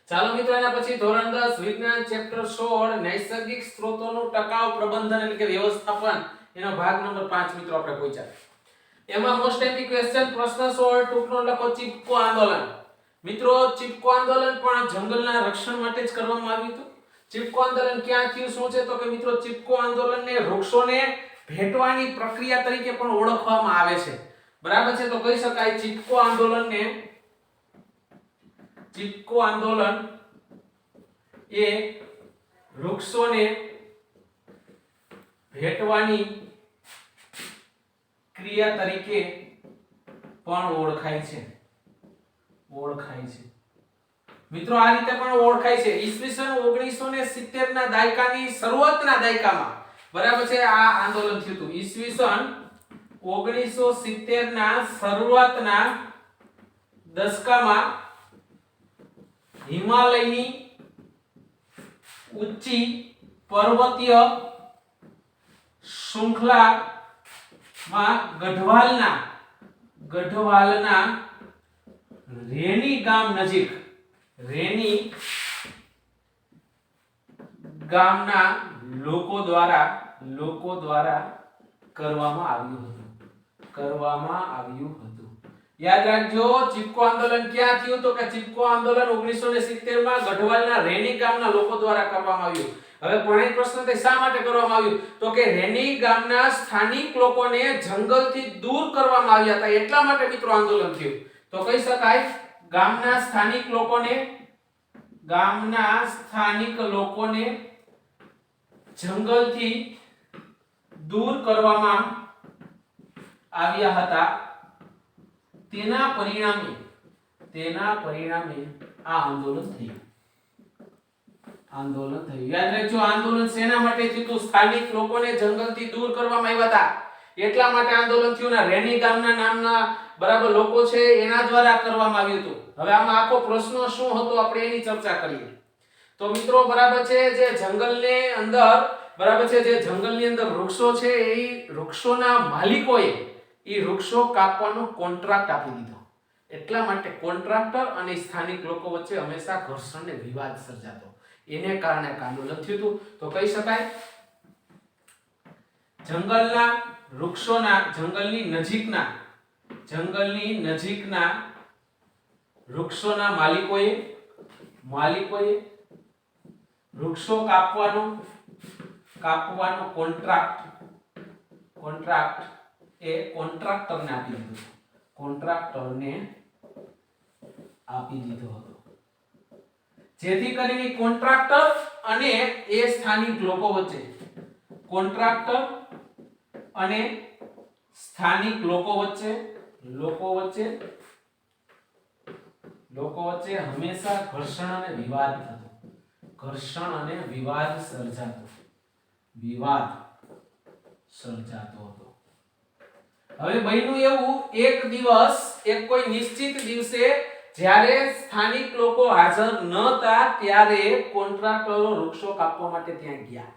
ચાલો મિત્રો એના પછી ધોરણ 10 વિજ્ઞાન ચેપ્ટર 16 નૈસર્ગિક સ્ત્રોતોનું ટકાઉ પ્રબંધન એટલે કે વ્યવસ્થાપન એનો ભાગ નંબર 5 મિત્રો આપણે પહોંચ્યા. એમાં મોસ્ટ એમપી ક્વેશ્ચન પ્રશ્ન 16 ટૂંકનો લખો ચીપકો આંદોલન. મિત્રો ચીપકો આંદોલન પણ જંગલના રક્ષણ માટે જ કરવામાં આવ્યું હતું. ચીપકો આંદોલન ક્યાં થયું શું છે તો કે મિત્રો ચીપકો આંદોલનને વૃક્ષોને ભેટવાની પ્રક્રિયા તરીકે પણ ઓળખવામાં આવે છે. બરાબર છે, તો કહી શકાય ચીપકો આંદોલન એ વૃક્ષોને ભેટવાની ક્રિયા તરીકે પણ ઓળખાય છે. મિત્રો આ રીતે પણ ઓળખાય છે. ઈસવીસન 1970 ના દાયકાની શરૂઆતના દાયકામાં બરાબર છે આ આંદોલન થયું હતું. ઈસવીસન 1970 ના શરૂઆતના દશકમાં હિમાલયની ઊંચી પર્વતીય શૃંખલામાં ગઢવાલના રેની ગામના લોકો દ્વારા કરવામાં આવ્યું હતું. યાદ રાખજો ચીપકો આંદોલન ક્યાં થયું તો કે ચીપકો આંદોલન 1970 માં ગઢવાલના રેની ગામના લોકો દ્વારા કરવામાં આવ્યું. હવે પણ પ્રશ્ન તે શા માટે કરવામાં આવ્યું તો કે રેની ગામના સ્થાનિક લોકોને જંગલથી દૂર કરવામાં આવ્યા હતા એટલા માટે મિત્રો આંદોલન થયું. તો કહી શકાય ગામના સ્થાનિક લોકોને જંગલથી દૂર કરવામાં આવ્યા હતા. તેના પરિણામે આ આંદોલન થયું. યાદ રાખજો આંદોલન શેના માટે થયું તો સ્થાનિક લોકોને જંગલથી દૂર કરવામાં આવ્યા હતા એટલા માટે આંદોલન થયું. ના રેની ગામના નામના બરાબર લોકો છે એના દ્વારા કરવામાં આવ્યું હતું. હવે આમાં આખો પ્રશ્ન શું હતો આપણે એની ચર્ચા કરીએ. તો મિત્રો બરાબર છે જે જંગલની અંદર વૃક્ષો છે એ વૃક્ષોના માલિકોએ એ વૃક્ષો કાપવાનો કોન્ટ્રાક્ટ આપી દીધો. એટલા માટે કોન્ટ્રાક્ટર અને સ્થાનિક લોકો વચ્ચે હંમેશા ઘર્ષણ ને વિવાદ સર્જાતો. એને કારણે આંદોલન થયું હતું. તો કહી શકાય જંગલની નજીકના વૃક્ષોના માલિકોએ વૃક્ષો કાપવાનો કોન્ટ્રાક્ટ એ કોન્ટ્રાક્ટરને આપી દીધો હતો. જેથી કરીને કોન્ટ્રાક્ટર અને એ સ્થાનિક લોકો વચ્ચે હંમેશા ઘર્ષણ અને વિવાદ સર્જાતો હતો. હવે બન્યું એવું એક કોઈ નિશ્ચિત દિવસે જ્યારે સ્થાનિક લોકો હાજર ન હતા ત્યારે કોન્ટ્રાક્ટરો વૃક્ષો કાપવા માટે ત્યાં ગયા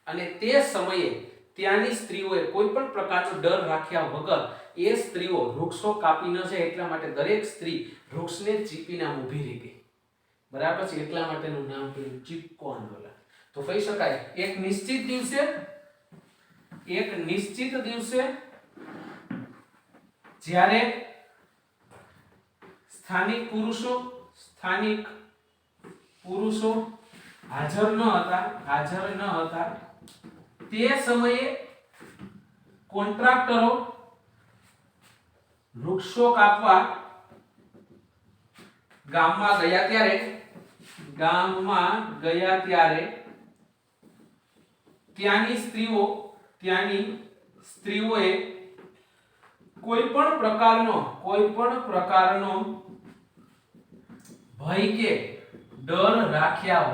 અને તે સમયે ત્યાંની સ્ત્રીઓએ કોઈ પણ પ્રકારનો ડર રાખ્યા વગર એ સ્ત્રીઓ વૃક્ષો કાપી ન જાય એટલા માટે દરેક સ્ત્રી વૃક્ષને ચીપીને ઊભી રહી ગઈ. બરાબર છે, એટલા માટેનું નામ પડ્યું ચીપકો આંદોલન. તો કહી શકાય એક નિશ્ચિત દિવસે જ્યારે સ્થાનિક પુરુષો હાજર ન હતા તે સમયે કોન્ટ્રાક્ટરો વૃક્ષો કાપવા ગામમાં ગયા ત્યારે ત્યાંની સ્ત્રીઓએ કોઈ પણ પ્રકારનો ભય કે ડર રાખ્યા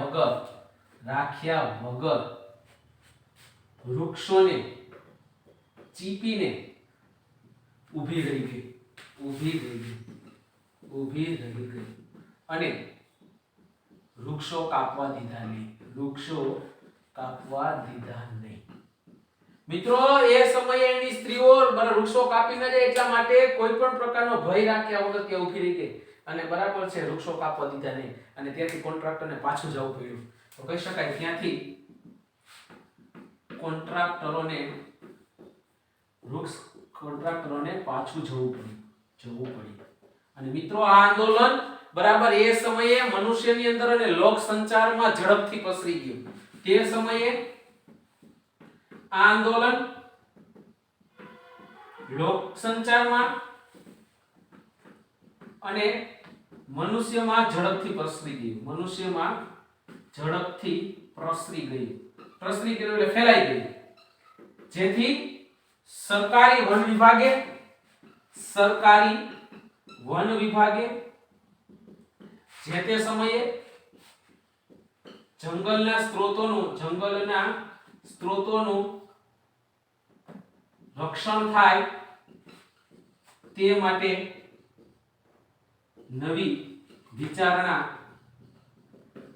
વગર વૃક્ષોને ચીપીને ઊભી રહી ગઈ અને વૃક્ષો કાપવા દીધા નહીં. મિત્રો એ સમયે એની સ્ત્રીઓ વૃક્ષો કાપી ન જાય એટલા માટે કોઈ પણ પ્રકારનો ભય રાખ્યા વગર તે ઊભી રહી ગઈ અને બરાબર છે વૃક્ષો કાપવા દીધા નહીં અને ત્યાંથી કોન્ટ્રાક્ટરને પાછું જવું પડ્યું. તો કહી શકાય ત્યાંથી કોન્ટ્રાક્ટરોને પાછું જવું પડ્યું. અને મિત્રો આ આંદોલન બરાબર એ સમયે મનુષ્યની અંદર અને લોક સંચારમાં ઝડપથી પસરી ગયું. તે સમયે આ આંદોલન લોક સંચારમાં અને મનુષ્યમાં ઝડપથી પ્રસરી ગયું. એટલે ફેલાઈ ગયું. જેથી સરકારી વન વિભાગે જે તે સમયે જંગલના સ્ત્રોતોનું રક્ષણ થાય તે માટે નવી વિચારણા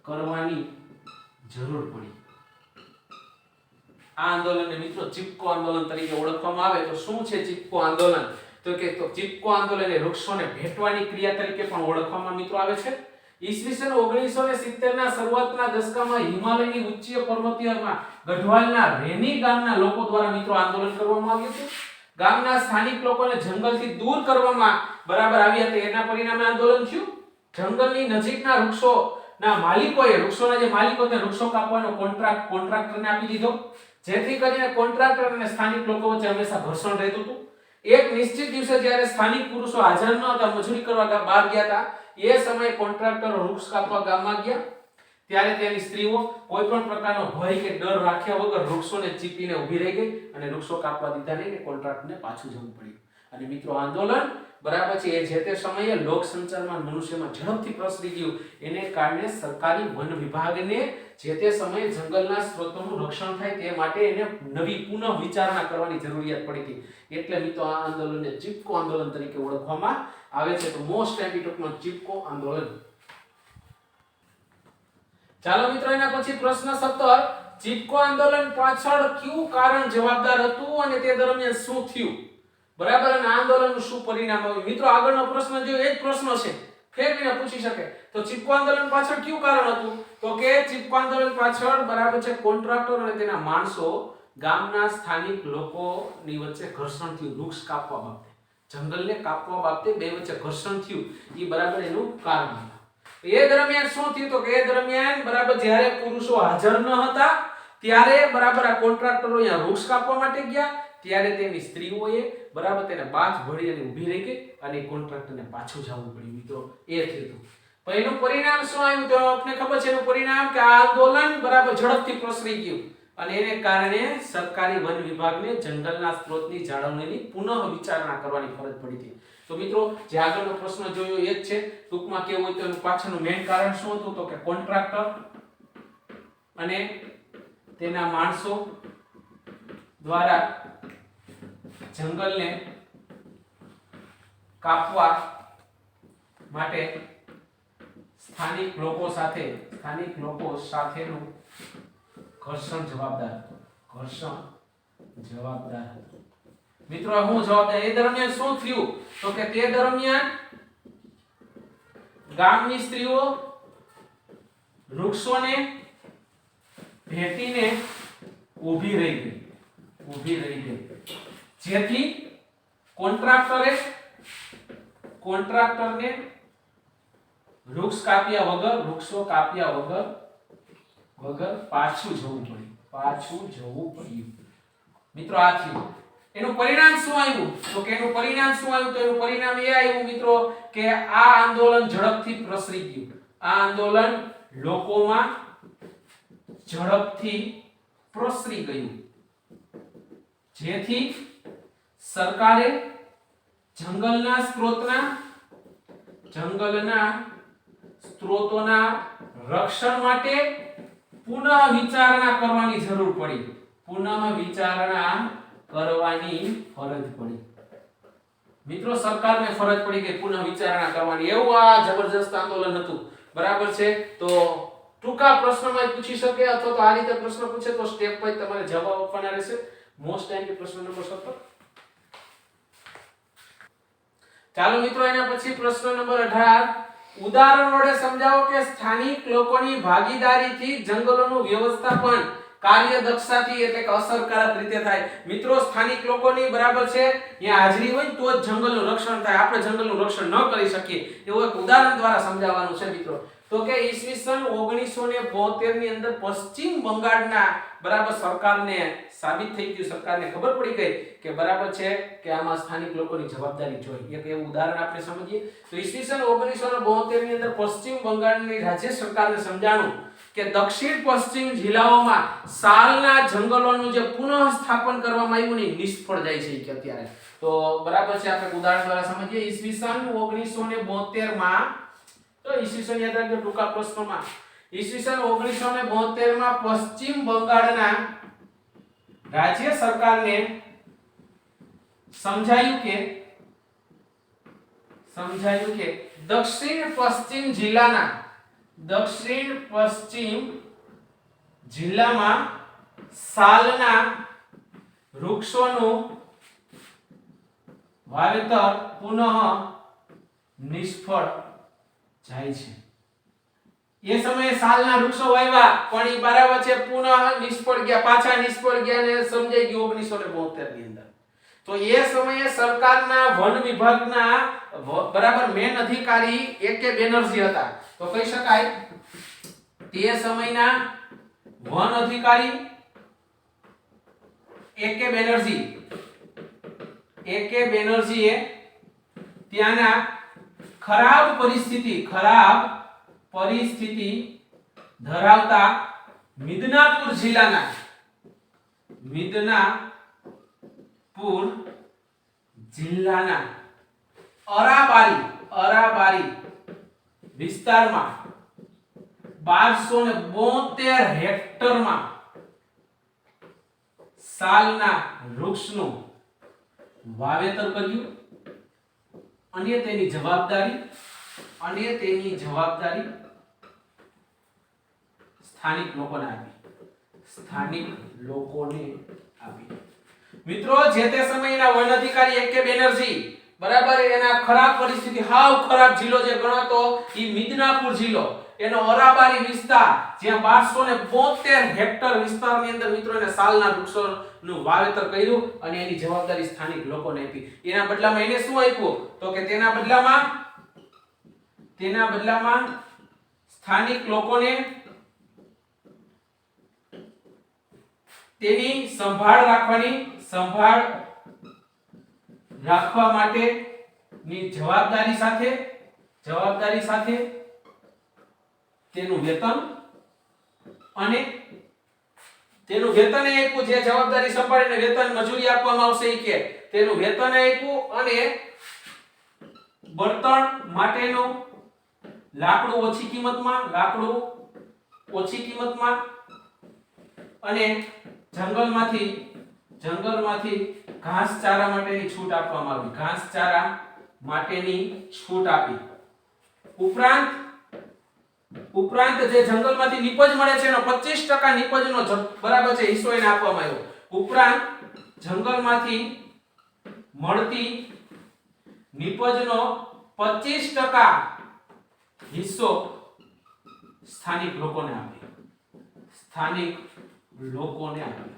કરવાની જરૂર પડી. આ આંદોલનને મિત્રો ચિપકો આંદોલન તરીકે ઓળખવામાં આવે. તો શું છે ચિપકો આંદોલન? તો ચિપકો આંદોલન એ વૃક્ષોને ભેટવાની ક્રિયા તરીકે પણ ઓળખવામાં મિત્રો આવે છે. ઈસવીસન 1970 ના શરૂઆતના દશકમાં હિમાલયની ઉચ્ચ પર્વતીયમાં ગઢવાલના રેની ગામના લોકો દ્વારા મિત્રો આંદોલન કરવામાં આવ્યું હતું. ગામના સ્થાનિક લોકોને જંગલથી દૂર કરવામાં બરાબર આવ્યા હતા. એના પરિણામે આંદોલન થયું. જંગલની નજીકના વૃક્ષોના માલિકોએ વૃક્ષો કાપવાનો કોન્ટ્રાક્ટરને આપી દીધો. જેથી કરીને કોન્ટ્રાક્ટર અને સ્થાનિક લોકો વચ્ચે હંમેશા ઘર્ષણ રહેતું હતું. એક નિશ્ચિત દિવસે જ્યારે સ્થાનિક પુરુષો હાજર ન હતા, મજૂરી કરવા બહાર ગયા હતા, એ સમયે કોન્ટ્રાક્ટરો વૃક્ષ કાપવા ગામમાં ગયા. ત્યારે તેની સ્ત્રીઓ કોઈ પણ પ્રકારનો ભય કે ડર રાખ્યા વગર વૃક્ષોને ચીપીને ઊભી રહી ગઈ અને વૃક્ષો કાપવા દીધા નહીં. કોન્ટ્રાક્ટરને પાછું જવું પડ્યું. અને મિત્રો આંદોલન બરાબર છે એ જે તે સમયે લોક સંચારમાં મનુષ્યમાં ઝડપથી પ્રસરી ગયું. એને કારણે સરકારી વન વિભાગને જે તે સમયે જંગલના સ્ત્રોતોનું રક્ષણ થાય તે માટે એને નવી પુનઃ વિચારણા કરવાની જરૂરિયાત પડી હતી. એટલે મિત્રો આ આંદોલનને ચિપકો આંદોલન તરીકે ઓળખવામાં આવે છે. તો મોસ્ટ એમ્પિટોકમાં ચિપકો આંદોલન. ચાલો મિત્રો એના પછી પ્રશ્ન 17, ચિપકો આંદોલન પાછળ કયું કારણ જવાબદાર હતું અને તે દરમિયાન શું થયું? બરાબર. અને આંદોલનનું શું પરિણામ આવ્યું? મિત્રો આગળનો પ્રશ્ન જો એ જ પ્રશ્ન છે, ફેરવીને પૂછી શકે. તો ચિપકો આંદોલન પાછળ કયું કારણ હતું? તો કે ચિપકો આંદોલન પાછળ બરાબર છે કોન્ટ્રાક્ટર અને તેના માણસો ગામના સ્થાનિક લોકોની વચ્ચે ઘર્ષણ થયું. વૃક્ષ કાપવા બાબતે, જંગલને કાપવા બાબતે બે વચ્ચે ઘર્ષણ થયું. એ બરાબર એનું કારણ હતું. એ દરમિયાન શું થયું? તો કે એ દરમિયાન બરાબર જ્યારે પુરુષો હાજર ન હતા ત્યારે બરાબર આ કોન્ટ્રાક્ટરો અહીંયા વૃક્ષ કાપવા માટે ગયા. ત્યારે તેની સ્ત્રીઓએ બરાબર તેને બાથ ભળી અને ઊભી રહી ગઈ અને કોન્ટ્રાક્ટરને પાછું જવું પડ્યું. મિત્રો એ થયું. પણ એનું પરિણામ શું આવ્યું? તો આપને ખબર છે એનું પરિણામ કે આ આંદોલન બરાબર ઝડપથી પ્રસરી ગયું અને એને કારણે સરકારી વન વિભાગને જંગલના સ્ત્રોતની જાળવણીની પુનઃ વિચારણા કરવાની ફરજ પડી હતી. તો મિત્રો જે આગળનો પ્રશ્ન જોયો એ જ છે. ટૂંકમાં કેવું હોય તો એનું પાછળનું મેઇન કારણ શું હતું? તો કે કોન્ટ્રાક્ટર અને તેના માણસો દ્વારા જંગલને કાપવા માટે સ્થાનિક લોકો સાથેનું ઘર્ષણ જવાબદાર હતું. મિત્રો હું જવાબદાર એ દરમિયાન શું થયું? તો કે તે દરમિયાન ગામની સ્ત્રીઓ વૃક્ષોને ભેટીને ઊભી રહી ગઈ. જેથી કોન્ટ્રાક્ટરને વૃક્ષો કાપ્યા વગર પાછું જવું પડ્યું. મિત્રો આ થયું. એનું પરિણામ શું આવ્યું? તો એનું પરિણામ એ આવ્યું મિત્રો કે આ આંદોલન ઝડપથી પ્રસરી ગયું. આ આંદોલન લોકોમાં ઝડપથી પ્રસરી ગયું. જેથી સરકારે જંગલના સ્ત્રોતોના રક્ષણ માટે પુનઃ વિચારણા કરવાની જરૂર પડી. મિત્રો સરકારને ફરજ પડી કે પુનઃ વિચારણા કરવાની. એવું આ જબરજસ્ત આંદોલન હતું. બરાબર છે. તો ટૂંકા પ્રશ્નમાં પૂછી શકે અથવા તો આ રીતે પ્રશ્ન પૂછે તો સ્ટેપ વાઇઝ તમારે જવાબ આપવાના રહેશે. મોસ્ટ ટાઈમ પ્રશ્ન નંબર 17, ચાલો મિત્રો એના પછી પ્રશ્ન નંબર 18 ઉદાહરણ વડે સમજાવો કે સ્થાનિક લોકોની ભાગીદારીથી જંગલોનું વ્યવસ્થાપન કાર્યદક્ષતાથી એટલે કે અસરકારક રીતે થાય. મિત્રો સ્થાનિક લોકોની બરાબર છે અહીંયા હાજરી હોય તો જ જંગલનું રક્ષણ થાય. આપણે જંગલનું રક્ષણ ન કરી શકીએ એવું એક ઉદાહરણ દ્વારા સમજાવવાનું છે મિત્રો. તો કે ઈસવીસન 1972 ની અંદર પશ્ચિમ બંગાળના બરાબર સરકારને સાબિત થઈ ગયું, સરકારને ખબર પડી ગઈ કે બરાબર છે કે આમાં સ્થાનિક લોકોની જવાબદારી જોઈએ. એક એવું ઉદાહરણ આપણે સમજીએ તો ઈસવીસન 1972 ની અંદર પશ્ચિમ બંગાળની રાજ્ય સરકારને સમજાણું કે દક્ષિણ પશ્ચિમ જિલ્લાઓમાં સાલના જંગલોનું જે પુનઃસ્થાપન કરવામાં આવ્યું ને નિષ્ફળ જાય છે કે અત્યારે. તો બરાબર છે આપણે ઉદાહરણ દ્વારા સમજીએ. ઈસવીસન 1972 માં તો ઈસવીસન યાદ રાખજો ટૂંકા પ્રશ્નોમાં. ઈસવીસન 1972 માં પશ્ચિમ બંગાળના રાજ્ય સરકારને સમજાયું કે દક્ષિણ પશ્ચિમ જિલ્લામાં સાલના વૃક્ષોનું વાવેતર પુનઃ નિષ્ફળ જાય છે. એ સમયે સાલના વૃક્ષો વાવ્યા પણ એ બરાબર છે પુનઃ નિષ્ફળ ગયા, પાછા નિષ્ફળ ગયા ને સમજાઈ ગયું 1972 ની અંદર. તો એ સમયે સરકારના વન વિભાગના બરાબર મેન અધિકારી એકે બેનર્જી હતા. તો કહી શકાય તે સમયના વન અધિકારી એકે બેનર્જીએ ત્યાંના ખરાબ પરિસ્થિતિ ધરાવતા મિદનાપુર જિલ્લાના અરાબારી વિસ્તારમાં 1272 હેક્ટરમાં સાલના વૃક્ષનું વાવેતર કર્યું અને તેની જવાબદારી સ્થાનિક લોકોને આપી. મિત્રો જે તે સમયના વન અધિકારી એકે બેનર્જી બરાબર એના ખરાબ પરિસ્થિતિ હાવ ખરાબ જિલ્લો જે ગણાતો ઈ મિદનાપુર જિલ્લો એનો અરાબારી વિસ્તાર જ્યાં 1272 હેક્ટર વિસ્તારની અંદર મિત્રો એને સાલના વૃક્ષોનું વાવેતર કર્યું અને એની જવાબદારી સ્થાનિક લોકોને આપી. એના બદલામાં એને શું આપ્યું તો કે તેના બદલામાં સ્થાનિક લોકોને તેની સંભાળ રાખવા માટેની જવાબદારી સાથે તેનું વેતન આપ્યું. જે જવાબદારી સંભાળીને વેતન મજૂરી આપવામાં આવશે એ કે તેનું વેતન આપ્યું અને બળતણ માટેનું લાકડું ઓછી કિંમતમાં અને જંગલમાંથી ઘાસચારા માટેની છૂટ આપી. ઉપરાંત જે જંગલમાંથી નીપજ મળે છે એનો 25% નીપજનો બરાબર છે હિસ્સો એને આપવામાં આવ્યો. ઉપરાંત જંગલમાંથી મળતી નીપજનો 25% હિસ્સો સ્થાનિક લોકોને આપ્યો.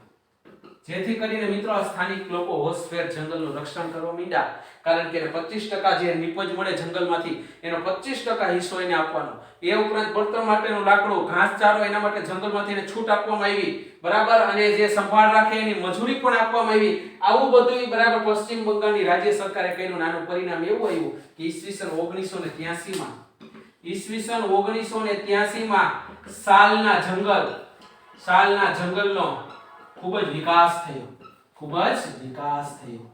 જેથી કરીને મિત્રો સ્થાનિક લોકો હોશભેર જંગલનું રક્ષણ કરવા માંડ્યા. કારણ કે 25% જે નીપજ મળે જંગલમાંથી એનો 25% હિસ્સો એને આપવાનો. એ ઉપરાંત બળતણ માટેનું લાકડું, ઘાસચારો એના માટે જંગલમાંથી એને છૂટ આપવામાં આવી બરાબર અને જે સંભાળ રાખે એની મજૂરી પણ આપવામાં આવી. આવું બધું બરાબર પશ્ચિમ બંગાળની રાજ્ય સરકારે કર્યું. આનું પરિણામ એવું આવ્યું કે ઈસવીસન 1983 માં સાલના જંગલનો ખૂબ જ વિકાસ થયો.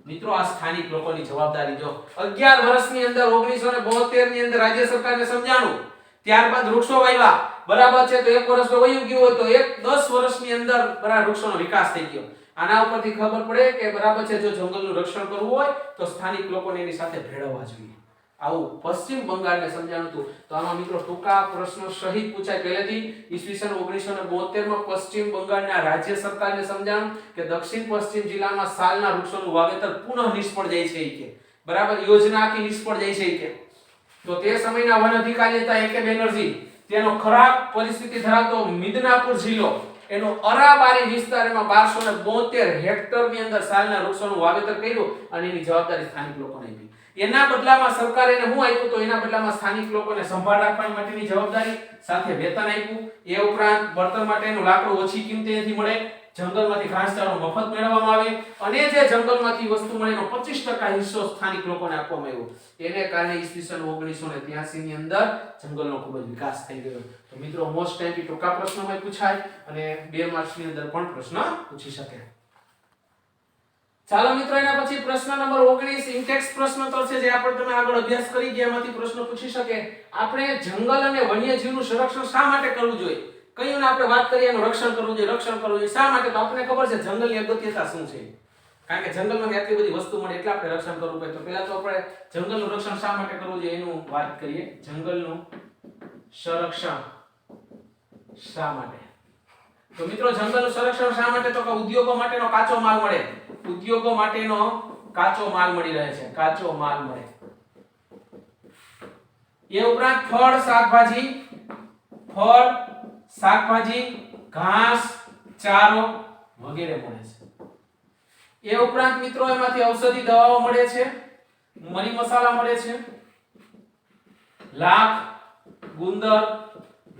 મિત્રો આ સ્થાનિક લોકોની જવાબદારી જો 11 વર્ષની અંદર 1972 ની અંદર રાજ્ય સરકારને સમજાણું, ત્યારબાદ વૃક્ષો વાવ્યા બરાબર છે. તો 1 વર્ષ તો વયું ગયું હોય તો 10 વર્ષની અંદર બરાબર વૃક્ષોનો વિકાસ થઈ ગયો. આના ઉપરથી ખબર પડે કે બરાબર છે જો જંગલનું રક્ષણ કરવું હોય તો સ્થાનિક લોકોને એની સાથે ભેળવવા જોઈએ. આવું પશ્ચિમ બંગાળને સમજાણું હતું. તો આમાં મિત્રો ટૂંકા પ્રશ્નો સહિત પૂછાય. પહેલેથી ઈસવીસન 1972 માં પશ્ચિમ બંગાળના રાજ્ય સરકારને સમજાણું કે દક્ષિણ પશ્ચિમ જિલ્લામાં સાલના વૃક્ષોનું વાવેતર પુનઃ નિષ્ફળ જાય છે કે બરાબર યોજના આખી નિષ્ફળ જાય છે કે તો તે સમયના વન અધિકારી હતા એકે બેનર્જી તેનો ખરાબ પરિસ્થિતિ ધરાવતો મિદનાપુર જિલ્લો એનો અરાબારી વિસ્તારમાં 1272 હેક્ટરની અંદર સાલના વૃક્ષોનું વાવેતર કર્યું અને એની જવાબદારી સ્થાનિક લોકોને આપી. એના બદલામાં સરકારે એને શું આપ્યું તો એના બદલામાં સ્થાનિક લોકોને સંભાળ રાખવા માટેની જવાબદારી સાથે વેતન આપ્યું. એ ઉપરાંત બળતણ માટેનું લાકડું ઓછી કિંમતેથી મળે, જંગલમાંથી ઘાસચારો મફત મેળવવામાં આવે અને જે જંગલમાંથી વસ્તુ મળે એનો 25% હિસ્સો સ્થાનિક લોકોને આપવામાં આવ્યો. એને કારણે ઈસવીસન 1983 ની અંદર જંગલનો ખૂબ જ વિકાસ થઈ ગયો. તો મિત્રો મોસ્ટ ટાઈમ ટૂંકા પ્રશ્નોમાં પૂછાય અને 2 માર્ક્સની અંદર પણ પ્રશ્ન પૂછી શકે. ચાલો મિત્રો એના પછી પ્રશ્ન નંબર 19 ઇન્ટેક્સ પ્રશ્નોત્તર છે જે આપણે તમે આગળ અભ્યાસ કરી ગયા એમાંથી પ્રશ્ન પૂછી શકે. આપણે જંગલ અને વન્યજીવનું સંરક્ષણ શા માટે કરવું જોઈએ? કયું આપણે વાત કરીએ એનું રક્ષણ કરવું જોઈએ શા માટે? તો આપણને ખબર છે જંગલની અગત્યતા શું છે, કારણ કે જંગલમાં આટલી બધી વસ્તુ મળે એટલે આપણે રક્ષણ કરવું પડે. તો પહેલા તો આપણે જંગલનું રક્ષણ શા માટે કરવું જોઈએ એનું વાત કરીએ. જંગલનું સંરક્ષણ શા માટે? તો મિત્રો જંગલનું સંરક્ષણ શા માટે? તો કે ઉદ્યોગો માટેનો કાચો માલ મળે. ઉદ્યોગો માટેનો કાચો માલ મળી રહે છે, કાચો માલ મળે. એ ઉપરાંત ફળ શાકભાજી, ઘાસ, ચારો વગેરે મળે છે. એ ઉપરાંત મિત્રો એમાંથી ઔષધી દવાઓ મળે છે, મરી મસાલા મળે છે, લાખ, ગુંદર,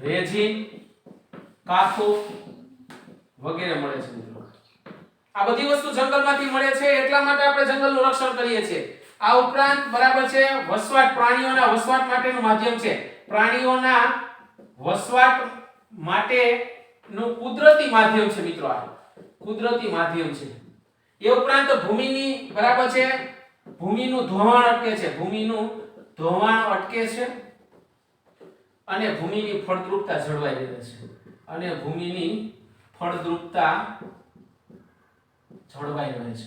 રેઝિન, કાથો વગેરે મળે છે મિત્રો. આ બધી વસ્તુ જંગલમાંથી મળે છે એટલા માટે આપણે જંગલનું રક્ષણ કરીએ છીએ. આ ઉપરાંત બરાબર છે વસવાટ, પ્રાણીઓના વસવાટ માટેનું માધ્યમ છે. પ્રાણીઓના વસવાટ માટેનું કુદરતી માધ્યમ છે મિત્રો. આ કુદરતી માધ્યમ છે. એ ઉપરાંત ભૂમિની બરાબર છે ભૂમિનું ધોવાણ અટકે છે, ભૂમિનું ધોવાણ અટકે છે અને ભૂમિની ફળદ્રુપતા જળવાઈ રહે છે. અને ભૂમિની ફળદ્રુપતા જળવાઈ રહે છે.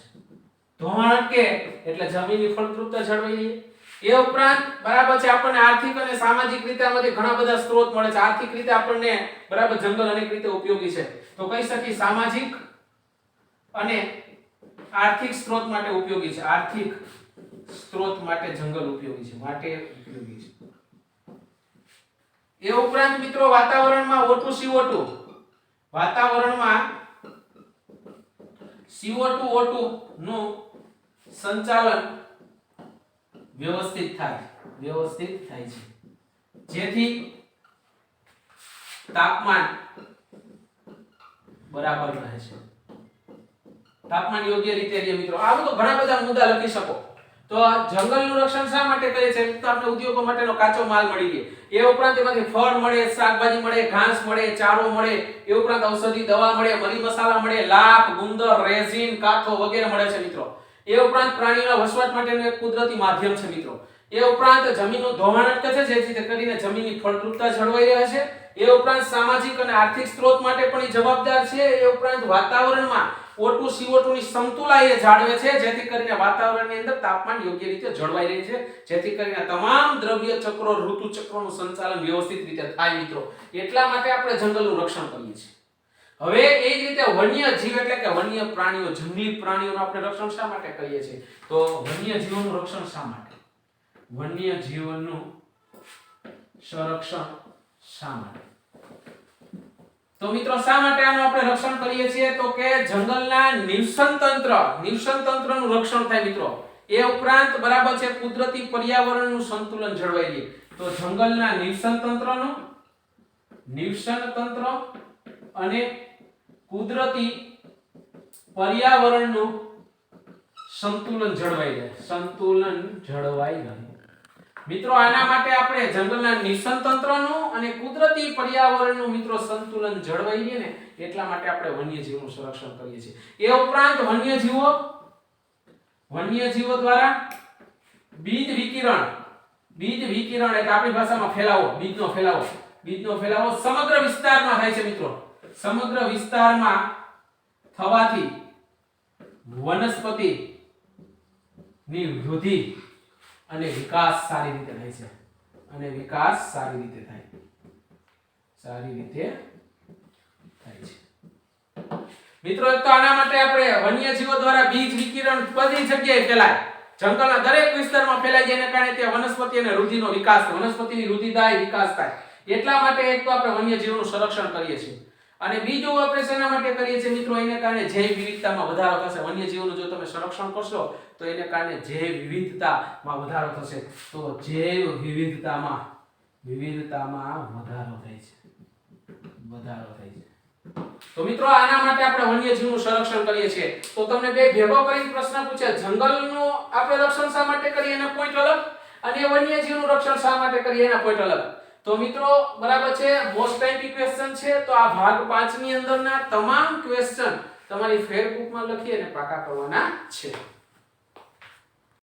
ધોવાણ અટકે એટલે જમીનની ફળદ્રુપતા જળવાઈ રહે. એ ઉપરાંત બરાબર છે આપણને આર્થિક અને સામાજિક રીતે આમાંથી ઘણા બધા સ્ત્રોત મળે છે. આર્થિક રીતે આપણને બરાબર જંગલ અનેક રીતે ઉપયોગી છે. તો કહી શકીએ સામાજિક અને આર્થિક સ્ત્રોત માટે ઉપયોગી છે. આર્થિક સ્ત્રોત માટે જંગલ ઉપયોગી છે. એ ઉપરાંત મિત્રો વાતાવરણમાં O2 CO2 વાતાવરણમાં CO2 O2 નું સંચાલન વ્યવસ્થિત થાય છે જેથી તાપમાન બરાબર રહે છે. તાપમાન યોગ્ય રીતે રહે મિત્રો. આ બધું ઘણા બધા મુદ્દા લખી શકો. તો જંગલનું રક્ષણ શા માટે કરે છે? તો આપણે ઉદ્યોગો માટેનો કાચો માલ મળી રહે. એ ઉપરાંત એમાંથી ફળ મળે, શાકભાજી મળે, ઘાસ મળે, ચારો મળે. એ ઉપરાંત ઔષધી દવા મળે, મરી મસાલા મળે, લાખ, ગુંદર, રેઝિન, કાથો વગેરે મળે છે મિત્રો. એ ઉપરાંત પ્રાણીઓના વસવાટ માટેનું એક કુદરતી માધ્યમ છે મિત્રો. એ ઉપરાંત જમીનનું ધોવાણ અટકે છે જેથી કરીને જમીનની ફળદ્રુપતા જળવાઈ રહે છે. એ ઉપરાંત સામાજિક અને આર્થિક સ્ત્રોત માટે પણ જવાબદાર છે. એ ઉપરાંત વાતાવરણમાં O2 CO2 ની સમતુલા એ જાળવે છે જેથી કરીને વાતાવરણની અંદર તાપમાન યોગ્ય રીતે જળવાઈ રહે છે જેથી કરીને તમામ દ્રવ્ય ચક્રો, ઋતુ ચક્રોનું સંચાલન વ્યવસ્થિત રીતે થાય મિત્રો. એટલા માટે આપણે જંગલનું રક્ષણ કરીએ છીએ. હવે એ જ રીતે વન્ય જીવ એટલે કે વન્ય પ્રાણીઓ, જંગલી પ્રાણીઓનું આપણે રક્ષણ શા માટે કરીએ છીએ? તો વન્ય જીવોનું રક્ષણ શા માટે? વન્ય જીવનનું સંરક્ષણ શા માટે? તો મિત્રો શા માટે આનું આપણે રક્ષણ કરીએ છીએ? તો કે જંગલના નિવસન તંત્રનું રક્ષણ થાય મિત્રો. એ ઉપરાંત બરાબર છે કુદરતી પર્યાવરણનું સંતુલન જળવાઈ રહે. તો જંગલના નિવસન તંત્ર અને કુદરતી પર્યાવરણનું સંતુલન જળવાઈ રહે. મિત્રો આના માટે આપણે જંગલના નિવસન તંત્રનું અને કુદરતી પર્યાવરણનું મિત્રો સંતુલન જળવાઈ રહે ને એટલા માટે આપણે વન્યજીવોનું સંરક્ષણ કરીએ છીએ. એ ઉપરાંત વન્યજીવો દ્વારા બીજ વિકિરણ એટલે આપણી ભાષામાં બીજનો ફેલાવો સમગ્ર વિસ્તારમાં થાય છે મિત્રો. સમગ્ર વિસ્તારમાં થવાથી વનસ્પતિ ની વૃદ્ધિ અને વિકાસ સારી રીતે થાય છે. મિત્રો એક તો આના માટે આપણે વન્યજીવો દ્વારા બીજ વિકિરણ બધી જગ્યાએ ફેલાય. જંગલના દરેક વિસ્તારમાં ફેલાઈ જાય એના કારણે ત્યાં વનસ્પતિ અને રુધિરનો વિકાસ થાય, વનસ્પતિની વૃદ્ધિ થાય, વિકાસ થાય. એટલા માટે એક તો આપણે વન્યજીવોનું સંરક્ષણ કરીએ છીએ અને બીજું આપણે શેના માટે કરીએ છીએ મિત્રો, એને કારણે જૈવ વિવિધતામાં વધારો થશે. વન્યજીવોનું જો તમે સંરક્ષણ કરશો તો એને કારણે જૈવ વિવિધતામાં વધારો થશે. તો જૈવ વિવિધતામાં વધારો થાય છે. તો મિત્રો આના માટે આપણે વન્યજીવનું સંરક્ષણ કરીએ છીએ. તો તમને બે ભેગો કરીને પ્રશ્ન પૂછે, જંગલનું આપણે રક્ષણ શા માટે કરીએ એના પોઈન્ટ અલગ અને વન્યજીવનું રક્ષણ શા માટે કરીએ એના પોઈન્ટ અલગ. તો મિત્રો બરાબર છે, મોસ્ટ આઈપી ક્વેશ્ચન છે. તો આ ભાગ 5 ની અંદરના તમામ ક્વેશ્ચન તમારી ફેરબુકમાં લખી અને પાકા કરવાના છે.